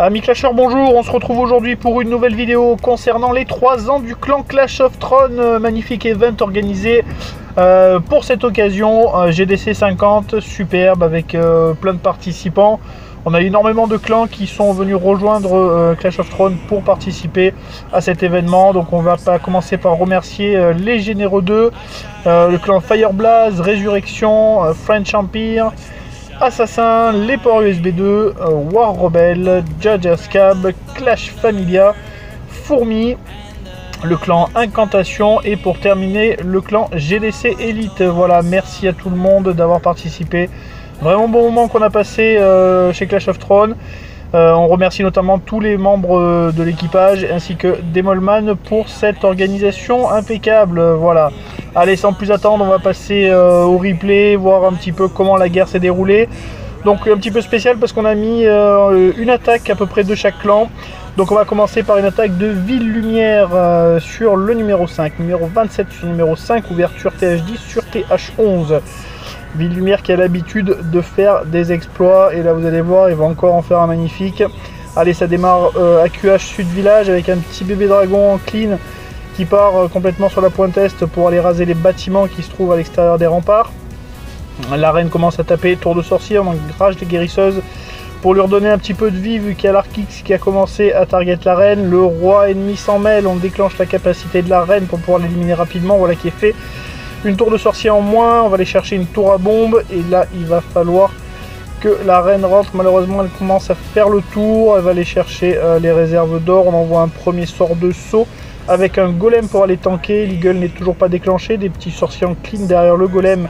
Amis Clashers, bonjour, on se retrouve aujourd'hui pour une nouvelle vidéo concernant les 3 ans du clan Clash of Thrones, magnifique event organisé pour cette occasion, GDC 50, superbe avec plein de participants. On a énormément de clans qui sont venus rejoindre Clash of Thrones pour participer à cet événement. Donc on va pas commencer par remercier les Généreux 2, le clan Fireblaze, Résurrection, French Empire, Assassin, les ports USB 2, War Rebel, Jaja Scab, Clash Familia, Fourmi, le clan Incantation et pour terminer le clan GDC Elite. Voilà, merci à tout le monde d'avoir participé. Vraiment bon moment qu'on a passé chez Clash of Thrones. On remercie notamment tous les membres de l'équipage ainsi que Demolman pour cette organisation impeccable. Voilà. Allez, sans plus attendre, on va passer au replay, voir un petit peu comment la guerre s'est déroulée. Donc un petit peu spécial parce qu'on a mis une attaque à peu près de chaque clan. Donc on va commencer par une attaque de Ville Lumière sur le numéro 5, numéro 27 sur le numéro 5, ouverture TH10 sur TH11. Ville Lumière qui a l'habitude de faire des exploits et là vous allez voir il va encore en faire un magnifique. Allez, ça démarre AQH Sud Village avec un petit bébé dragon en clean qui part complètement sur la pointe est pour aller raser les bâtiments qui se trouvent à l'extérieur des remparts. La reine commence à taper tour de sorcier, on engrage des guérisseuses pour lui redonner un petit peu de vie vu qu'il y a l'Arkix qui a commencé à target la reine. Le roi ennemi s'en mêle, on déclenche la capacité de la reine pour pouvoir l'éliminer rapidement, voilà qui est fait. Une tour de sorcier en moins, on va aller chercher une tour à bombe et là il va falloir que la reine rentre. Malheureusement elle commence à faire le tour, elle va aller chercher les réserves d'or. On envoie un premier sort de saut avec un golem pour aller tanker. L'eagle n'est toujours pas déclenché, des petits sorciers en clean derrière le golem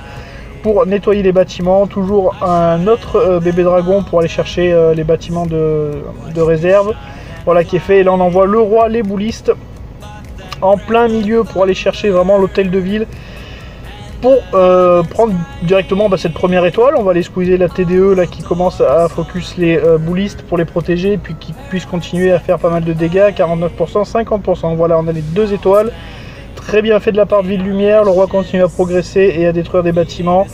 pour nettoyer les bâtiments. Toujours un autre bébé dragon pour aller chercher les bâtiments de réserve. Voilà qui est fait et là on envoie le roi, les boulistes en plein milieu pour aller chercher vraiment l'hôtel de ville. Pour prendre directement cette première étoile, on va aller squeezer la TDE là qui commence à focus les boulistes pour les protéger et puis qui puissent continuer à faire pas mal de dégâts, 49%, 50%. Voilà, on a les 2 étoiles. Très bien fait de la part de Ville Lumière, le roi continue à progresser et à détruire des bâtiments.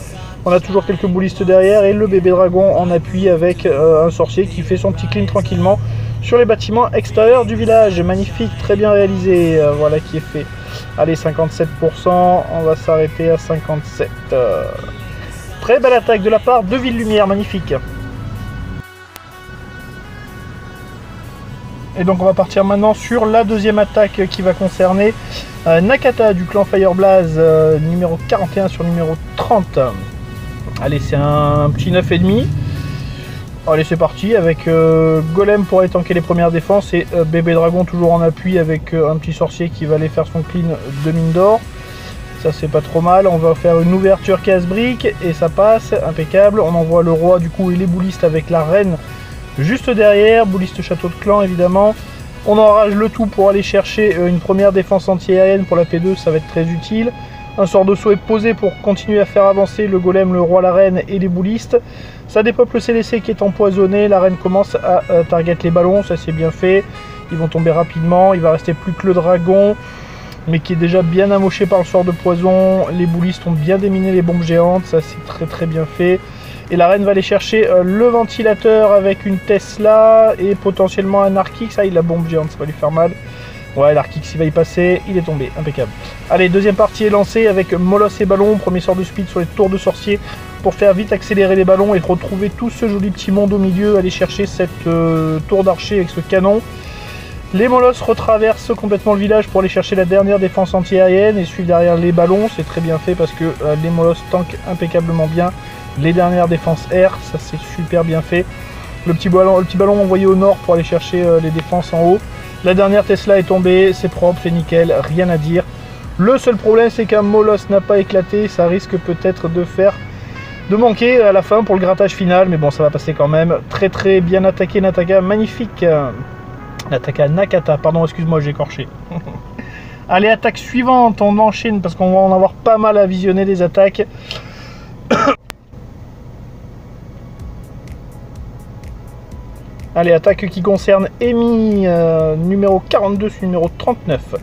On a toujours quelques boulistes derrière et le bébé dragon en appui avec un sorcier qui fait son petit clean tranquillement sur les bâtiments extérieurs du village. Magnifique, très bien réalisé, voilà qui est fait. Allez, 57%, on va s'arrêter à 57. Très belle attaque de la part de Ville Lumière, magnifique. Et donc on va partir maintenant sur la deuxième attaque qui va concerner Nakata du clan Fireblaze, numéro 41 sur numéro 30. Allez, c'est un petit 9,5. Allez, c'est parti avec Golem pour aller tanker les premières défenses et bébé dragon toujours en appui avec un petit sorcier qui va aller faire son clean de mine d'or. Ça c'est pas trop mal. On va faire une ouverture casse-brique et ça passe, impeccable. On envoie le roi du coup et les boulistes avec la reine juste derrière, bouliste château de clan évidemment. On enrage le tout pour aller chercher une première défense anti-aérienne pour la P2, ça va être très utile. Un sort de saut est posé pour continuer à faire avancer le golem, le roi, la reine et les boulistes. Ça dépeuple le CDC qui est empoisonné, la reine commence à target les ballons, ça c'est bien fait. Ils vont tomber rapidement, il va rester plus que le dragon, mais qui est déjà bien amoché par le sort de poison. Les boulistes ont bien déminé les bombes géantes, ça c'est très bien fait. Et la reine va aller chercher le ventilateur avec une Tesla et potentiellement un Arkix. Ah, la bombe géante, ça va lui faire mal. Ouais, l'Arkix il va y passer, il est tombé, impeccable. Allez, deuxième partie est lancée avec Molosse et ballon, premier sort de speed sur les tours de sorcier pour faire vite accélérer les ballons et retrouver tout ce joli petit monde au milieu, aller chercher cette tour d'archer avec ce canon. Les molosses retraversent complètement le village pour aller chercher la dernière défense anti-aérienne et suivre derrière les ballons, c'est très bien fait parce que les molosses tankent impeccablement bien les dernières défenses air, ça c'est super bien fait. Le petit ballon envoyé au nord pour aller chercher les défenses en haut. La dernière Tesla est tombée, c'est propre, c'est nickel, rien à dire. Le seul problème c'est qu'un molosse n'a pas éclaté, ça risque peut-être de manquer à la fin pour le grattage final, mais bon ça va passer quand même. Très bien attaqué, Nataka, magnifique. Nakata, pardon, excuse-moi, j'ai écorché. Allez, attaque suivante, on enchaîne parce qu'on va en avoir pas mal à visionner des attaques. Allez, attaque qui concerne Amy, numéro 42 sur numéro 39.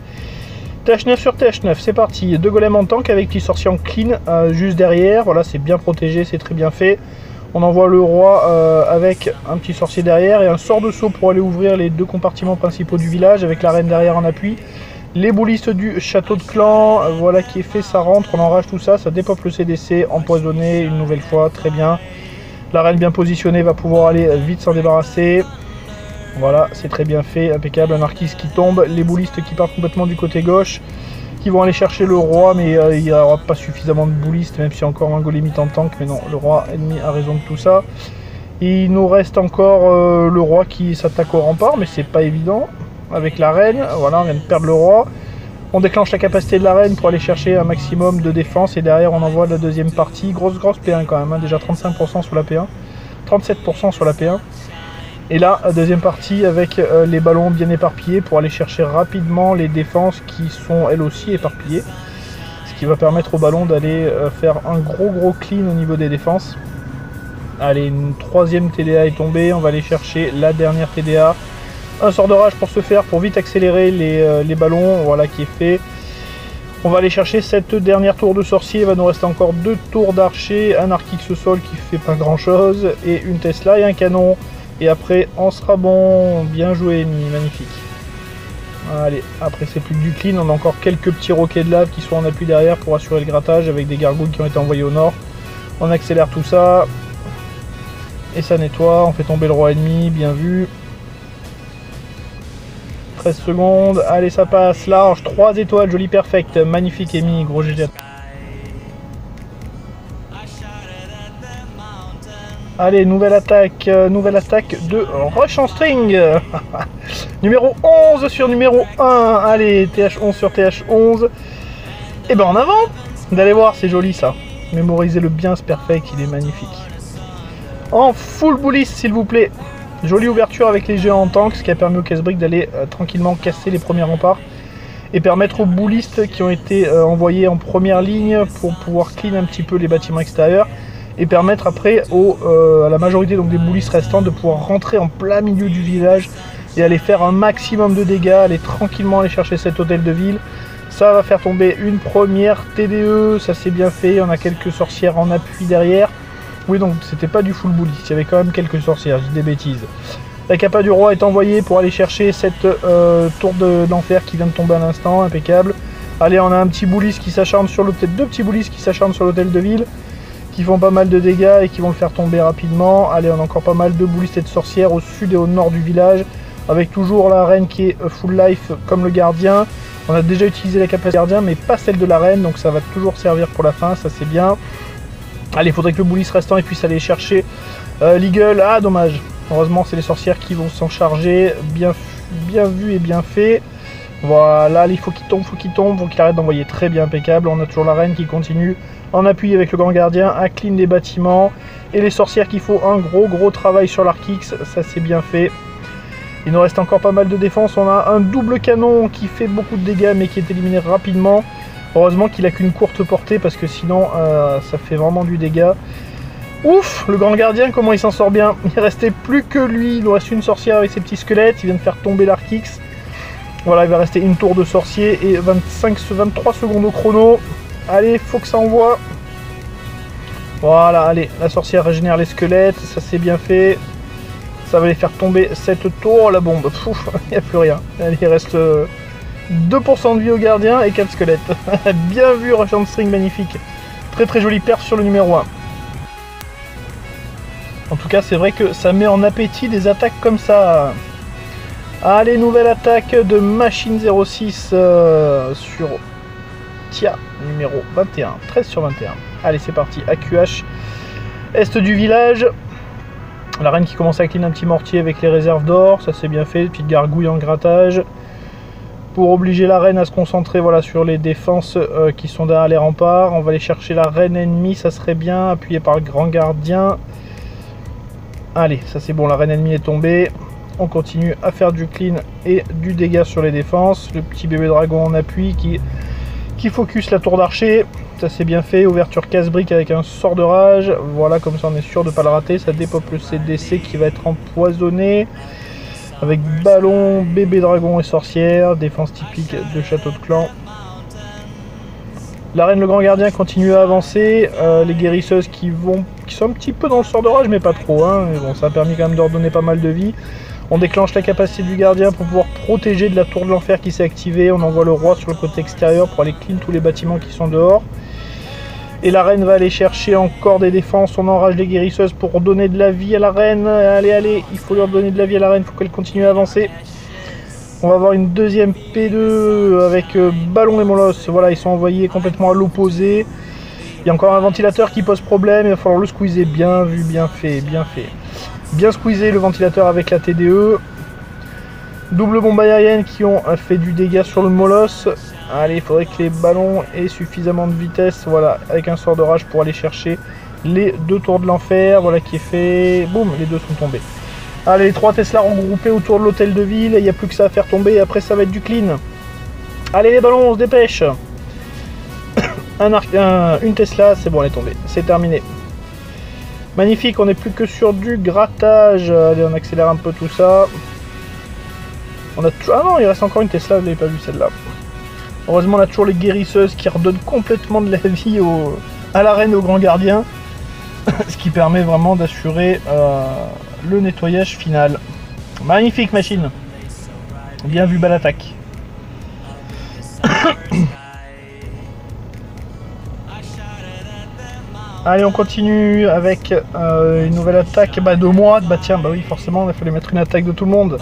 TH9 sur TH9, c'est parti. 2 golems en tank avec petit sorcier en clean juste derrière. Voilà, c'est bien protégé, c'est très bien fait. On envoie le roi avec un petit sorcier derrière et un sort de saut pour aller ouvrir les 2 compartiments principaux du village avec la reine derrière en appui. Les boulistes du château de clan, voilà qui est fait, ça rentre, on enrage tout ça, ça dépop le CDC, empoisonné une nouvelle fois, très bien. La reine bien positionnée va pouvoir aller vite s'en débarrasser. Voilà, c'est très bien fait, impeccable, un Arquis qui tombe, les boulistes qui partent complètement du côté gauche, qui vont aller chercher le roi, mais il n'y aura pas suffisamment de boulistes, même s'il y a encore un golémite en tank, mais non, le roi ennemi a raison de tout ça. Il nous reste encore le roi qui s'attaque au rempart, mais c'est pas évident, avec la reine, voilà, on vient de perdre le roi. On déclenche la capacité de la reine pour aller chercher un maximum de défense, et derrière on envoie la deuxième partie, grosse P1 quand même, hein, déjà 35% sur la P1, 37% sur la P1. Et là, deuxième partie avec les ballons bien éparpillés pour aller chercher rapidement les défenses qui sont elles aussi éparpillées. Ce qui va permettre aux ballons d'aller faire un gros clean au niveau des défenses. Allez, une 3e TDA est tombée, on va aller chercher la dernière TDA. Un sort de rage pour se faire, pour vite accélérer les ballons, voilà qui est fait. On va aller chercher cette dernière tour de sorcier, il va nous rester encore 2 tours d'archer, un Arquix au sol qui fait pas grand chose, et une Tesla et un canon. Et après, on sera bon. Bien joué, ennemi, magnifique. Allez, après c'est plus que du clean. On a encore quelques petits roquets de lave qui sont en appui derrière pour assurer le grattage avec des gargouilles qui ont été envoyés au nord. On accélère tout ça. Et ça nettoie. On fait tomber le roi ennemi, bien vu. 13 secondes. Allez, ça passe. Large, 3 étoiles, joli perfect. Magnifique, Emi, gros GG. Allez, nouvelle attaque de Rush en string. Numéro 11 sur numéro 1. Allez, TH11 sur TH11. Et ben en avant. D'aller voir, c'est joli ça. Mémorisez-le bien, ce perfect, il est magnifique. En full bullies, s'il vous plaît. Jolie ouverture avec les géants en tank, ce qui a permis au casse-brique d'aller tranquillement casser les premiers remparts. Et permettre aux bullistes qui ont été envoyés en première ligne pour pouvoir clean un petit peu les bâtiments extérieurs. Et permettre après à la majorité donc des boulistes restants de pouvoir rentrer en plein milieu du village et aller faire un maximum de dégâts, aller tranquillement aller chercher cet hôtel de ville. Ça va faire tomber une première TDE, ça c'est bien fait, on a quelques sorcières en appui derrière. Oui, donc c'était pas du full bully, il y avait quand même quelques sorcières, je dis des bêtises. La capa du roi est envoyée pour aller chercher cette tour d'enfer qui vient de tomber à l'instant, impeccable. Allez, on a un petit bouliste qui s'acharne sur l'hôtel, 2 petits boulistes qui s'acharnent sur l'hôtel de ville, qui font pas mal de dégâts et qui vont le faire tomber rapidement. Allez, on a encore pas mal de boulistes et de sorcières au sud et au nord du village, avec toujours la reine qui est full life comme le gardien. On a déjà utilisé la capacité gardien, mais pas celle de la reine, donc ça va toujours servir pour la fin, ça c'est bien. Allez, il faudrait que le bouliste restant puisse aller chercher l'eagle. Ah, dommage. Heureusement, c'est les sorcières qui vont s'en charger. Bien vu et bien fait. Voilà, il faut qu'il tombe, faut qu'il arrête d'envoyer. Très bien, impeccable. On a toujours la reine qui continue en appui avec le grand gardien à clean des bâtiments. Et les sorcières qui font un gros travail sur l'Arquix. Ça, c'est bien fait. Il nous reste encore pas mal de défense. On a un double canon qui fait beaucoup de dégâts mais qui est éliminé rapidement. Heureusement qu'il a qu'une courte portée parce que sinon ça fait vraiment du dégât. Ouf, le grand gardien, comment il s'en sort bien. Il restait plus que lui. Il nous reste une sorcière avec ses petits squelettes. Il vient de faire tomber l'Arquix. Voilà, il va rester une tour de sorcier et 23 secondes au chrono. Allez, faut que ça envoie. Voilà, allez, la sorcière régénère les squelettes. Ça c'est bien fait. Ça va les faire tomber cette tour. La bombe, pouf, il n'y a plus rien. Allez, il reste 2% de vie au gardien et 4 squelettes. Bien vu, Rush and String, magnifique. Très jolie perf sur le numéro 1. En tout cas, c'est vrai que ça met en appétit des attaques comme ça. Allez, nouvelle attaque de Machine 06 sur Tia, numéro 21. 13 sur 21. Allez, c'est parti. AQH, est du village. La reine qui commence à clean un petit mortier avec les réserves d'or. Ça, c'est bien fait. Petite gargouille en grattage. Pour obliger la reine à se concentrer voilà, sur les défenses qui sont derrière les remparts. On va aller chercher la reine ennemie, ça serait bien, appuyé par le grand gardien. Allez, ça c'est bon, la reine ennemie est tombée. On continue à faire du clean et du dégât sur les défenses. Le petit bébé dragon en appui qui focus la tour d'archer. Ça c'est bien fait, ouverture casse-brique avec un sort de rage. Voilà, comme ça on est sûr de ne pas le rater. Ça dépop le CDC qui va être empoisonné. Avec ballon, bébé dragon et sorcière, défense typique de château de clan. La reine, le grand gardien continue à avancer. Les guérisseuses qui vont qui sont un petit peu dans le sort de rage, mais pas trop, hein. Mais bon, ça a permis quand même de redonner pas mal de vie. On déclenche la capacité du gardien pour pouvoir protéger de la tour de l'enfer qui s'est activée. On envoie le roi sur le côté extérieur pour aller clean tous les bâtiments qui sont dehors. Et la reine va aller chercher encore des défenses. On enrage les guérisseuses pour donner de la vie à la reine. Allez, allez, il faut leur donner de la vie à la reine, il faut qu'elle continue à avancer. On va avoir une deuxième P2 avec ballon et molosse. Voilà, ils sont envoyés complètement à l'opposé. Il y a encore un ventilateur qui pose problème. Il va falloir le squeezer. Bien vu, bien fait, bien fait. Bien squeezer le ventilateur avec la TDE. Double bombe aérienne qui ont fait du dégât sur le molosse. Allez, il faudrait que les ballons aient suffisamment de vitesse. Voilà, avec un sort de rage pour aller chercher les deux tours de l'enfer. Voilà qui est fait. Boum, les deux sont tombés. Allez, les 3 Tesla regroupés autour de l'hôtel de ville. Il n'y a plus que ça à faire tomber. Et après, ça va être du clean. Allez, les ballons, on se dépêche. Une Tesla, c'est bon, elle est tombée. C'est terminé. Magnifique, on n'est plus que sur du grattage. Allez, on accélère un peu tout ça. On a ah non, il reste encore une Tesla, je l'avais pas vu celle-là. Heureusement, on a toujours les guérisseuses qui redonnent complètement de la vie à la reine et au grand gardien. Ce qui permet vraiment d'assurer le nettoyage final. Magnifique machine. Bien vu, belle attaque. Allez, on continue avec une nouvelle attaque de moi. Bah tiens, bah oui, forcément, il fallait mettre une attaque de tout le monde.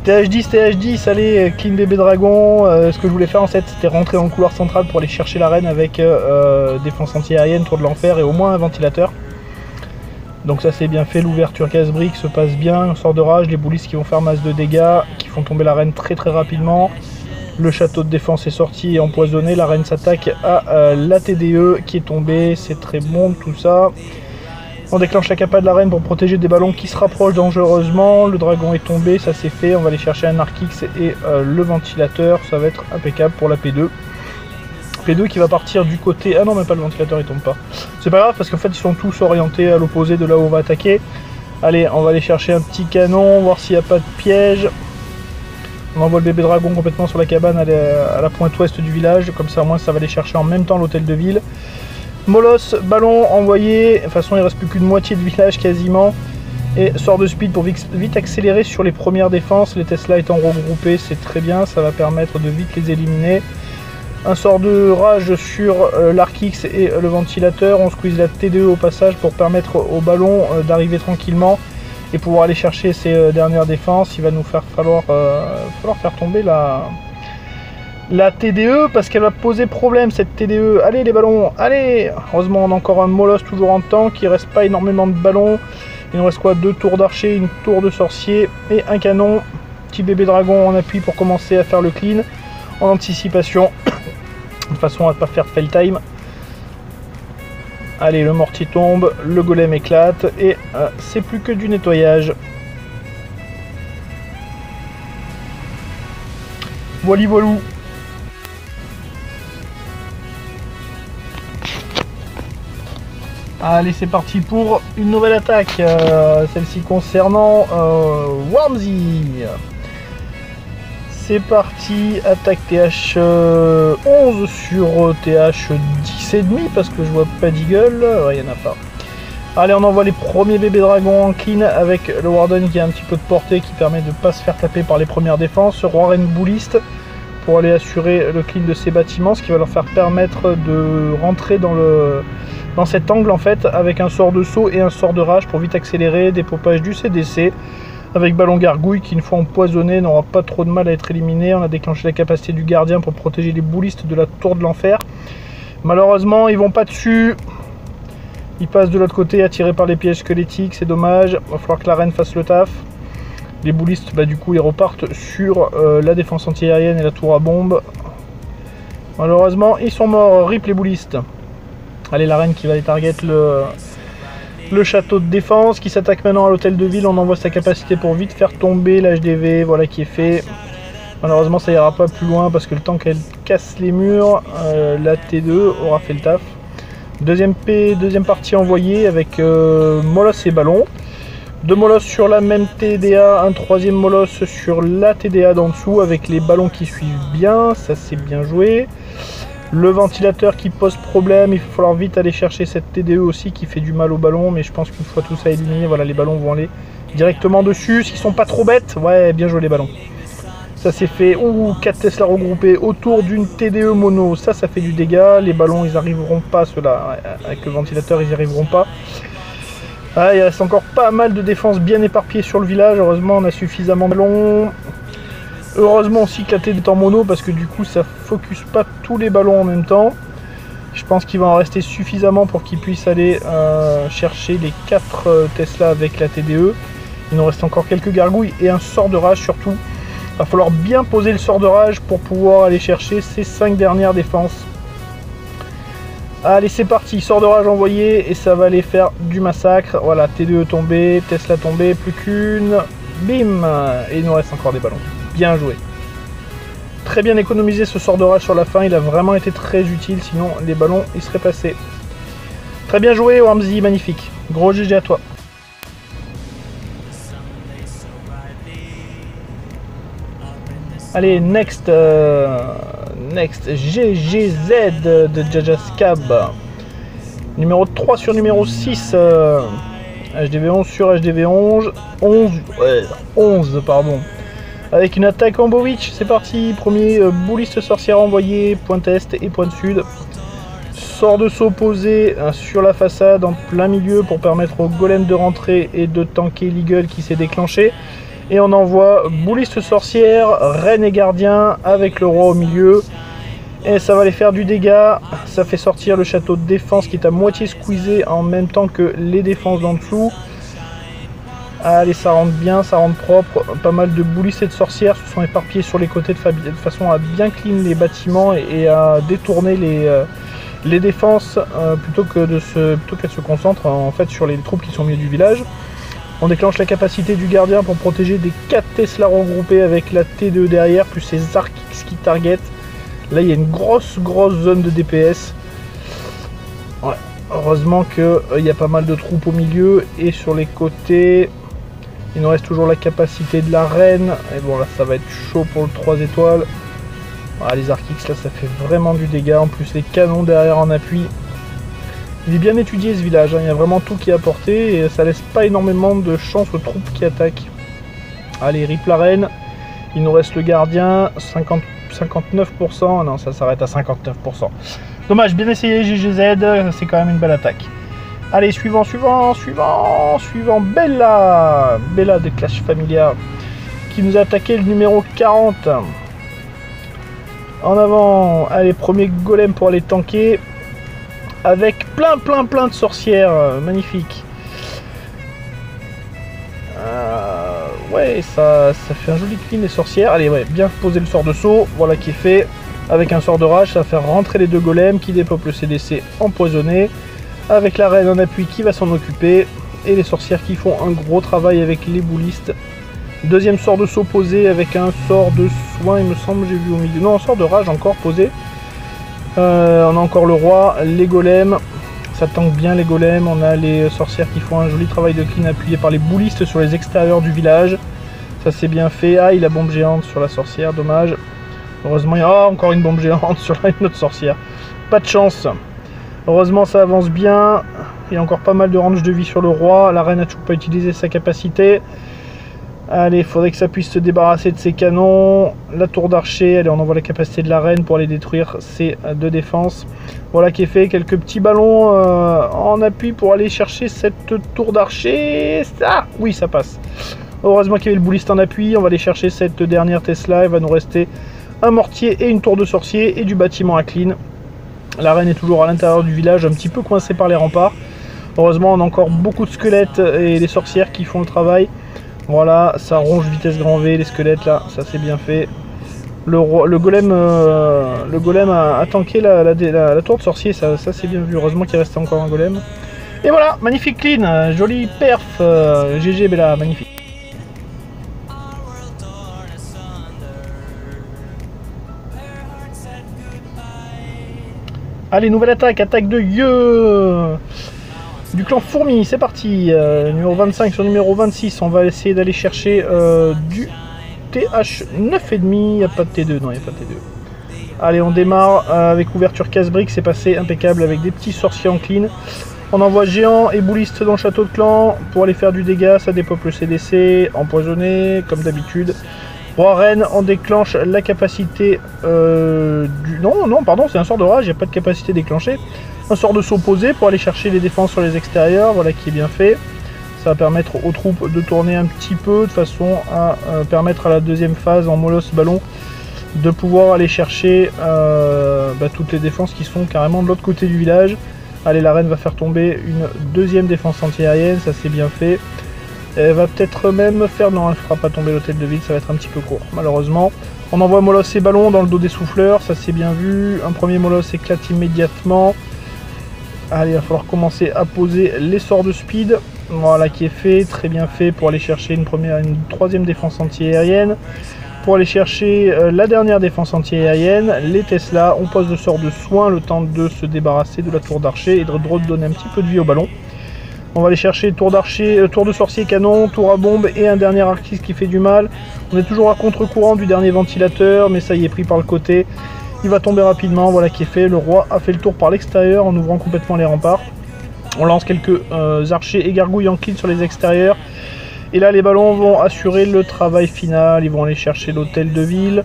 TH10, TH10, allez, Clean Bébé Dragon. Ce que je voulais faire en fait, c'était rentrer dans le couloir central pour aller chercher la reine avec défense anti-aérienne, tour de l'enfer et au moins un ventilateur. Donc ça c'est bien fait, l'ouverture casse-brique se passe bien, un sort de rage, les boulistes qui vont faire masse de dégâts, qui font tomber la reine très rapidement. Le château de défense est sorti et empoisonné, la reine s'attaque à la TDE qui est tombée, c'est très bon tout ça. On déclenche la capa de la reine pour protéger des ballons qui se rapprochent dangereusement, le dragon est tombé, ça c'est fait, on va aller chercher un Arc-X et le ventilateur, ça va être impeccable pour la P2. P2 qui va partir du côté... Ah non, même pas, le ventilateur il tombe pas. C'est pas grave parce qu'en fait ils sont tous orientés à l'opposé de là où on va attaquer. Allez, on va aller chercher un petit canon, voir s'il n'y a pas de piège. On envoie le bébé dragon complètement sur la cabane à la pointe ouest du village. Comme ça au moins ça va aller chercher en même temps l'hôtel de ville. Molosse, ballon envoyé. De toute façon il ne reste plus qu'une moitié de village quasiment. Et sort de speed pour vite accélérer sur les premières défenses. Les Tesla étant regroupés, c'est très bien. Ça va permettre de vite les éliminer. Un sort de rage sur l'Arc-X et le ventilateur. On squeeze la TDE au passage pour permettre au ballon d'arriver tranquillement et pouvoir aller chercher ces dernières défenses. Il va nous falloir faire tomber la TDE parce qu'elle va poser problème cette TDE. Allez les ballons, allez. Heureusement on a encore un molosse toujours en tank. Il reste pas énormément de ballons. Il nous reste quoi? 2 tours d'archer, une tour de sorcier et un canon. Petit bébé dragon en appui pour commencer à faire le clean en anticipation. De toute façon, on va pas faire de fail time. Allez, le mortier tombe, le golem éclate et c'est plus que du nettoyage. Voili voilou. Allez, c'est parti pour une nouvelle attaque. Celle-ci concernant Wormsy. C'est parti, attaque TH11 sur TH10,5 parce que je vois pas d'eagle, il n'y en a pas. Allez, on envoie les premiers bébés dragons en clean avec le Warden qui a un petit peu de portée qui permet de ne pas se faire taper par les premières défenses. Warren Bouliste pour aller assurer le clean de ces bâtiments, ce qui va leur faire permettre de rentrer dans cet angle en fait avec un sort de saut et un sort de rage pour vite accélérer, dépopage du CDC. Avec ballon gargouille qui une fois empoisonné n'aura pas trop de mal à être éliminé. On a déclenché la capacité du gardien pour protéger les boulistes de la tour de l'enfer. Malheureusement ils vont pas dessus. Ils passent de l'autre côté attirés par les pièges squelettiques, c'est dommage. Il va falloir que la reine fasse le taf. Les boulistes du coup ils repartent sur la défense anti-aérienne et la tour à bombe. Malheureusement ils sont morts, rip les boulistes. Allez, la reine qui va les target le château de défense qui s'attaque maintenant à l'hôtel de ville. On envoie sa capacité pour vite faire tomber l'HDV, voilà qui est fait. Malheureusement ça ira pas plus loin parce que le temps qu'elle casse les murs, la T2 aura fait le taf. Deuxième partie envoyée avec molosse et ballon. 2 molosses sur la même TDA, un troisième molosse sur la TDA d'en dessous avec les ballons qui suivent bien, ça c'est bien joué. Le ventilateur qui pose problème, il va falloir vite aller chercher cette TDE aussi qui fait du mal au ballon, mais je pense qu'une fois tout ça éliminé, voilà, les ballons vont aller directement dessus, s'ils sont pas trop bêtes. Ouais, bien joué les ballons. Ça c'est fait. Ouh, 4 Tesla regroupés autour d'une TDE mono, ça fait du dégât. Les ballons ils arriveront pas, ceux-là, avec le ventilateur ils n'y arriveront pas. Ah, il reste encore pas mal de défenses bien éparpillées sur le village, heureusement on a suffisamment de ballons. Heureusement aussi que la TD est en mono parce que du coup ça focus pas tous les ballons en même temps. Je pense qu'il va en rester suffisamment pour qu'ils puissent aller chercher les 4 Tesla avec la TDE. Il nous reste encore quelques gargouilles et un sort de rage surtout. Il va falloir bien poser le sort de rage pour pouvoir aller chercher ces 5 dernières défenses. Allez c'est parti, sort de rage envoyé et ça va aller faire du massacre. Voilà, TDE tombé, Tesla tombé, plus qu'une. Bim. Et il nous reste encore des ballons. Bien joué. Très bien économisé ce sort de rage sur la fin, il a vraiment été très utile, sinon les ballons ils seraient passés. Très bien joué Wormzy, magnifique. Gros GG à toi. Allez, next GGZ de Jaja Scab. Numéro 3 sur numéro 6. HDV11 sur HDV11. 11, pardon. Avec une attaque en Bowitch, c'est parti. Premier bouliste sorcière envoyé, point est et point sud. Sort de saut posé sur la façade en plein milieu pour permettre au golem de rentrer et de tanker l'eagle qui s'est déclenché. Et on envoie bouliste sorcière, reine et gardien avec le roi au milieu. Et ça va aller faire du dégât. Ça fait sortir le château de défense qui est à moitié squeezé en même temps que les défenses d'en dessous. Allez, ça rentre bien, ça rentre propre. Pas mal de boulistes et de sorcières se sont éparpillés sur les côtés de façon à bien clean les bâtiments et à détourner les défenses plutôt qu'elles se concentrent en fait sur les troupes qui sont au milieu du village. On déclenche la capacité du gardien pour protéger des 4 Tesla regroupés avec la T2 derrière, plus ces Archix qui target. Là, il y a une grosse zone de DPS. Ouais. Heureusement qu'il y a pas mal de troupes au milieu et sur les côtés. Il nous reste toujours la capacité de la reine. Et bon, là, ça va être chaud pour le 3 étoiles. Ah, les Archix, là, ça fait vraiment du dégât. En plus, les canons derrière en appui. Il est bien étudié ce village, hein. Il y a vraiment tout qui est apporté et ça laisse pas énormément de chance aux troupes qui attaquent. Allez, rip la reine. Il nous reste le gardien, 59%. Non, ça s'arrête à 59%. Dommage, bien essayé GGZ, c'est quand même une belle attaque. Allez, suivant. Bella de Clash Familiar qui nous a attaqué le numéro 40. En avant, allez, premier golem pour aller tanker. Avec plein de sorcières, magnifique. Ouais, ça fait un joli clean les sorcières. Allez, ouais, bien poser le sort de saut, voilà qui est fait. Avec un sort de rage, ça va faire rentrer les 2 golems qui dépeuplent le CDC empoisonné. Avec la reine en appui qui va s'en occuper. Et les sorcières qui font un gros travail avec les boulistes. Deuxième sort de saut posé avec un sort de soin, il me semble, j'ai vu au milieu. Non, un sort de rage encore posé. On a encore le roi, les golems, ça tank bien les golems, on a les sorcières qui font un joli travail de clean appuyé par les boulistes sur les extérieurs du village. Ça c'est bien fait. Ah, il a bombe géante sur la sorcière, dommage. Heureusement, il y a encore une bombe géante sur une autre sorcière. Pas de chance. Heureusement ça avance bien. Il y a encore pas mal de range de vie sur le roi. La reine a toujours pas utilisé sa capacité. Allez, il faudrait que ça puisse se débarrasser de ses canons. La tour d'archer, allez, on envoie la capacité de la reine pour aller détruire ces 2 défenses. Voilà qui est fait, quelques petits ballons en appui pour aller chercher cette tour d'archer. Ah, oui, ça passe. Heureusement qu'il y avait le bouliste en appui. On va aller chercher cette dernière Tesla. Il va nous rester un mortier et une tour de sorcier et du bâtiment à clean. La reine est toujours à l'intérieur du village, un petit peu coincée par les remparts. Heureusement, on a encore beaucoup de squelettes et les sorcières qui font le travail. Voilà, ça ronge vitesse grand V, les squelettes là, ça c'est bien fait. Le golem a tanké la tour de sorcier, ça c'est bien vu. Heureusement qu'il restait encore un golem. Et voilà, magnifique clean, joli perf, GG Bella, magnifique. Allez, nouvelle attaque de Yeux du clan Fourmi, c'est parti. Numéro 25 sur numéro 26, on va essayer d'aller chercher du TH 9,5. Il n'y a pas de T2, non, il n'y a pas de T2. Allez, on démarre avec ouverture casse-brique, c'est passé impeccable avec des petits sorciers en clean. On envoie géant et bouliste dans le château de clan pour aller faire du dégât, ça dépeuple le CDC, empoisonné comme d'habitude. Roi-Reine, on déclenche la capacité du... Non, pardon, c'est un sort de rage, il n'y a pas de capacité déclenchée. Un sort de s'opposer pour aller chercher les défenses sur les extérieurs, voilà qui est bien fait. Ça va permettre aux troupes de tourner un petit peu de façon à permettre à la deuxième phase en molosse ballon de pouvoir aller chercher toutes les défenses qui sont carrément de l'autre côté du village. Allez, la reine va faire tomber une deuxième défense anti-aérienne, ça c'est bien fait. Elle va peut-être même faire... Non, elle ne fera pas tomber l'hôtel de ville, ça va être un petit peu court, malheureusement. On envoie molosse et ballon dans le dos des souffleurs, ça c'est bien vu. Un premier molosse éclate immédiatement. Allez, il va falloir commencer à poser les sorts de speed. Voilà qui est fait, très bien fait pour aller chercher une troisième défense anti-aérienne. Pour aller chercher la dernière défense anti-aérienne, les Tesla, on pose le sort de soin, le temps de se débarrasser de la tour d'archer et de redonner un petit peu de vie au ballon. On va aller chercher tour d'archer, tour de sorcier canon, tour à bombe et un dernier artiste qui fait du mal. On est toujours à contre-courant du dernier ventilateur, mais ça y est pris par le côté. Il va tomber rapidement, voilà qui est fait. Le roi a fait le tour par l'extérieur en ouvrant complètement les remparts. On lance quelques archers et gargouilles en clean sur les extérieurs. Et là, les ballons vont assurer le travail final. Ils vont aller chercher l'hôtel de ville,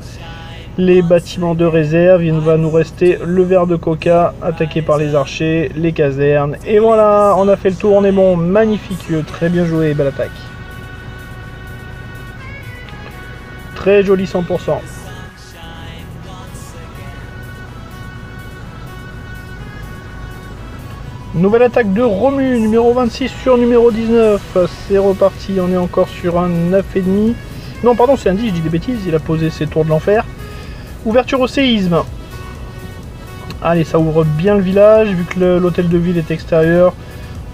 les bâtiments de réserve. Il va nous rester le verre de coca attaqué par les archers, les casernes. Et voilà, on a fait le tour, on est bon. Magnifique, très bien joué, belle attaque. Très joli 100%. Nouvelle attaque de Romu, numéro 26 sur numéro 19. C'est reparti, on est encore sur un 9,5. Non, pardon, c'est un 10, je dis des bêtises. Il a posé ses tours de l'enfer. Ouverture au séisme. Allez, ça ouvre bien le village. Vu que l'hôtel de ville est extérieur,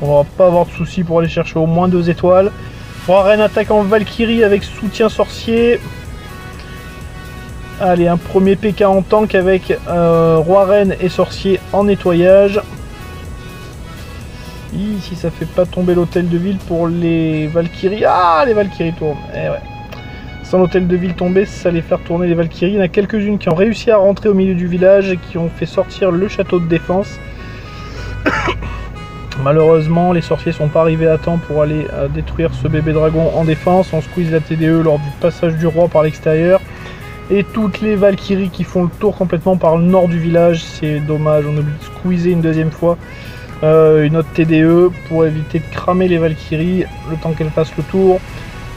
on va pas avoir de soucis pour aller chercher au moins 2 étoiles. Roi-Reine attaque en Valkyrie avec soutien sorcier. Allez, un premier PK en tank avec Roi-Reine et sorcier en nettoyage. Si ça fait pas tomber l'hôtel de ville pour les Valkyries. Ah, les Valkyries tournent. Eh ouais. Sans l'hôtel de ville tomber, ça allait faire tourner les Valkyries. Il y en a quelques-unes qui ont réussi à rentrer au milieu du village et qui ont fait sortir le château de défense. Malheureusement, les sorciers sont pas arrivés à temps pour aller détruire ce bébé dragon en défense. On squeeze la TDE lors du passage du roi par l'extérieur. Et toutes les Valkyries qui font le tour complètement par le nord du village. C'est dommage, on oublie de squeezer une deuxième fois. Une autre TDE pour éviter de cramer les Valkyries le temps qu'elles fassent le tour.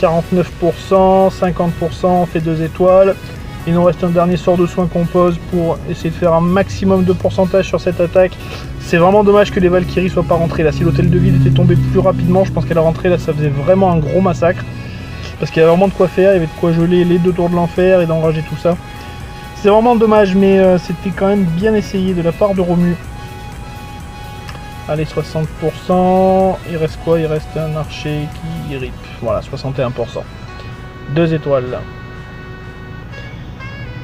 49%, 50%, on fait 2 étoiles. Il nous reste un dernier sort de soin qu'on pose pour essayer de faire un maximum de pourcentage sur cette attaque. C'est vraiment dommage que les Valkyries soient pas rentrées là. Si l'hôtel de ville était tombé plus rapidement, je pense qu'elle a rentré là, ça faisait vraiment un gros massacre. Parce qu'il y avait vraiment de quoi faire, il y avait de quoi geler les 2 tours de l'enfer et d'enrager tout ça. C'est vraiment dommage, mais c'était quand même bien essayé de la part de Romu. Allez, 60%. Il reste quoi? Il reste un archer qui rip. Voilà, 61%. 2 étoiles.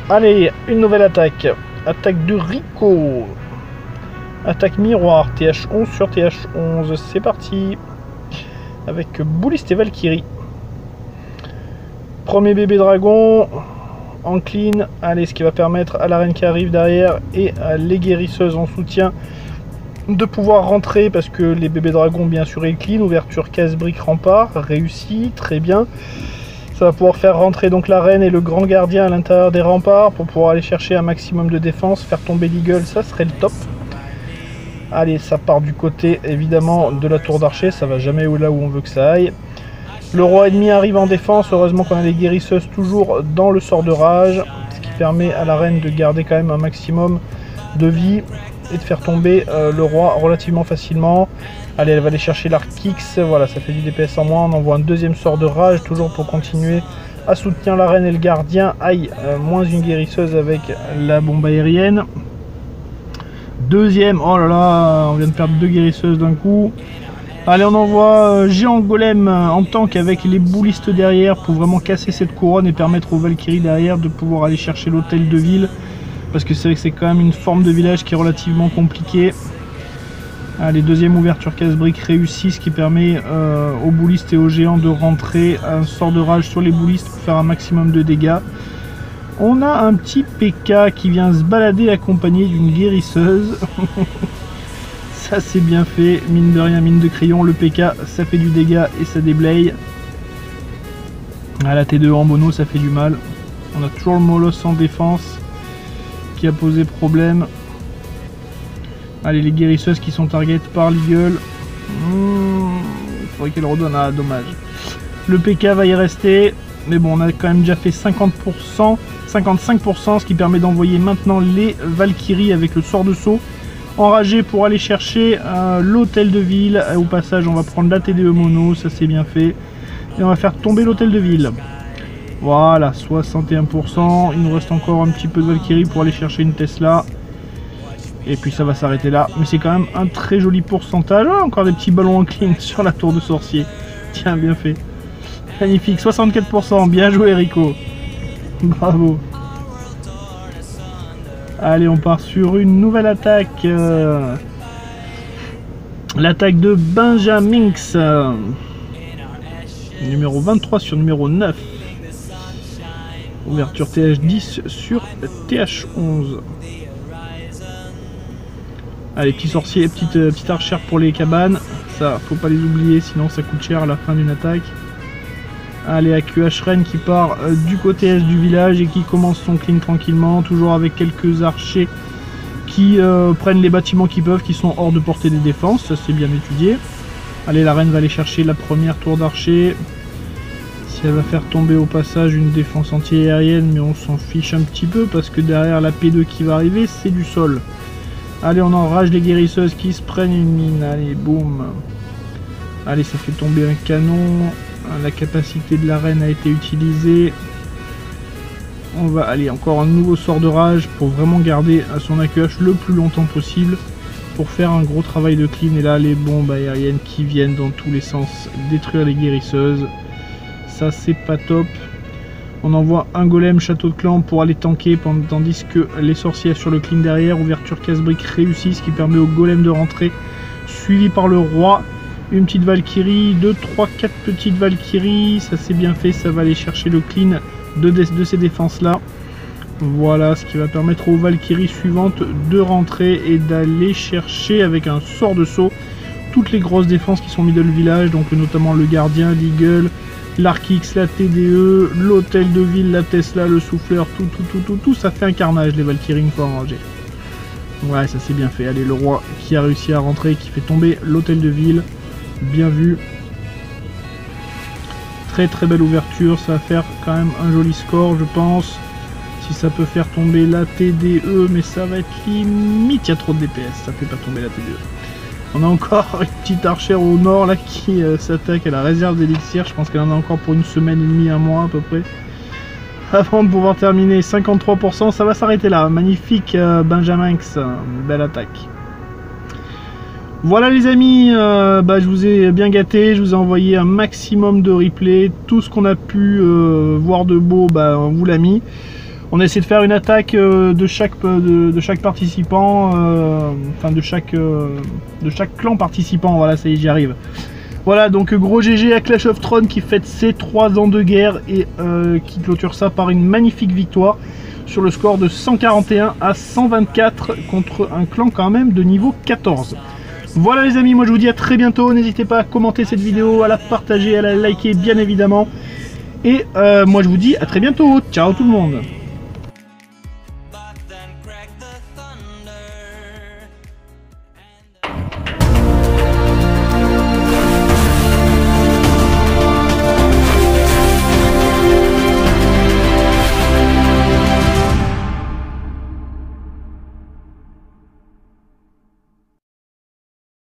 Allez, une nouvelle attaque. Attaque de Rico. Attaque miroir. TH11 sur TH11. C'est parti. Avec bouliste et Valkyrie. Premier bébé dragon. En clean. Allez, ce qui va permettre à la reine qui arrive derrière et à les guérisseuses en soutien de pouvoir rentrer, parce que les bébés dragons bien sûr est clean. Ouverture casse-brique rempart, réussi, très bien. Ça va pouvoir faire rentrer donc la reine et le grand gardien à l'intérieur des remparts pour pouvoir aller chercher un maximum de défense, faire tomber l'eagle, ça serait le top. Allez, ça part du côté évidemment de la tour d'archer, ça va jamais là où on veut que ça aille. Le roi ennemi arrive en défense, heureusement qu'on a les guérisseuses toujours dans le sort de rage, ce qui permet à la reine de garder quand même un maximum de vie et de faire tomber le roi relativement facilement. Allez, elle va aller chercher l'arc X, voilà, ça fait du DPS en moins. On envoie un deuxième sort de rage, toujours pour continuer à soutenir la reine et le gardien. Aïe, moins une guérisseuse avec la bombe aérienne. Deuxième, oh là là, on vient de perdre 2 guérisseuses d'un coup. Allez, on envoie géant golem en tank avec les boulistes derrière pour vraiment casser cette couronne et permettre aux Valkyries derrière de pouvoir aller chercher l'hôtel de ville. Parce que c'est vrai que c'est quand même une forme de village qui est relativement compliquée. Allez, deuxième ouverture casse-brique réussie, ce qui permet aux boulistes et aux géants de rentrer. Un sort de rage sur les boulistes pour faire un maximum de dégâts. On a un petit PK qui vient se balader accompagné d'une guérisseuse. Ça c'est bien fait, mine de rien, mine de crayon, le PK ça fait du dégât et ça déblaye. Ah, la T2 en mono ça fait du mal. On a toujours le Molosse en défense qui a posé problème. Allez, les guérisseuses qui sont target par l'Eagle. Il faudrait qu'elle redonne, ah dommage. Le PK va y rester, mais bon on a quand même déjà fait 50%, 55%, ce qui permet d'envoyer maintenant les Valkyries avec le sort de saut. Enragé pour aller chercher l'hôtel de ville. Au passage on va prendre la TDE mono, ça c'est bien fait. Et on va faire tomber l'hôtel de ville. Voilà, 61%. Il nous reste encore un petit peu de Valkyrie pour aller chercher une Tesla. Et puis ça va s'arrêter là. Mais c'est quand même un très joli pourcentage. Oh, encore des petits ballons en clean sur la tour de sorcier. Tiens, bien fait. Magnifique, 64%. Bien joué Rico. Bravo. Allez, on part sur une nouvelle attaque. L'attaque de Benjaminx. Numéro 23 sur numéro 9. Ouverture TH10 sur TH11. Allez, petits sorciers, petite archère pour les cabanes. Ça, faut pas les oublier, sinon ça coûte cher à la fin d'une attaque. Allez, AQH Rennes qui part du côté est du village et qui commence son clean tranquillement, toujours avec quelques archers qui prennent les bâtiments qu'ils peuvent, qui sont hors de portée des défenses, ça c'est bien étudié. Allez, la reine va aller chercher la première tour d'archer. Si elle va faire tomber au passage une défense anti-aérienne, mais on s'en fiche un petit peu parce que derrière la P2 qui va arriver, c'est du sol. Allez, on enrage les guérisseuses qui se prennent une mine. Allez, boum. Allez, ça fait tomber un canon. La capacité de la reine a été utilisée. On va aller encore un nouveau sort de rage pour vraiment garder à son AQH le plus longtemps possible pour faire un gros travail de clean. Et là, les bombes aériennes qui viennent dans tous les sens détruire les guérisseuses. Ça, c'est pas top. On envoie un golem château de clan pour aller tanker, tandis que les sorciers sur le clean derrière, ouverture casse-brique réussie, ce qui permet au golem de rentrer, suivi par le roi. Une petite Valkyrie, 2, 3, 4 petites Valkyries, ça c'est bien fait, ça va aller chercher le clean de ces défenses là. Voilà, ce qui va permettre aux Valkyries suivantes de rentrer et d'aller chercher avec un sort de saut toutes les grosses défenses qui sont middle village, donc notamment le gardien, l'Eagle, l'Arkix, la TDE, l'hôtel de ville, la Tesla, le souffleur, tout, ça fait un carnage les Valkyries une fois enragées. Ouais, ça c'est bien fait. Allez, le roi qui a réussi à rentrer, qui fait tomber l'hôtel de ville. Bien vu. Très très belle ouverture, ça va faire quand même un joli score je pense. Si ça peut faire tomber la TDE, mais ça va être limite, il y a trop de DPS, ça fait pas tomber la TDE. On a encore une petite archère au nord là qui s'attaque à la réserve d'élixir, je pense qu'elle en a encore pour une semaine et demie, un mois à peu près. Avant de pouvoir terminer, 53%, ça va s'arrêter là. Magnifique Benjaminx, belle attaque. Voilà les amis, je vous ai bien gâté, je vous ai envoyé un maximum de replays, tout ce qu'on a pu voir de beau, on vous l'a mis. On a essayé de faire une attaque de chaque participant, enfin de chaque clan participant, voilà ça y est j'y arrive. Voilà donc gros GG à Clash of Thrones qui fête ses 3 ans de guerre et qui clôture ça par une magnifique victoire sur le score de 141 à 124 contre un clan quand même de niveau 14. Voilà les amis, moi je vous dis à très bientôt, n'hésitez pas à commenter cette vidéo, à la partager, à la liker bien évidemment. Et moi je vous dis à très bientôt, ciao tout le monde.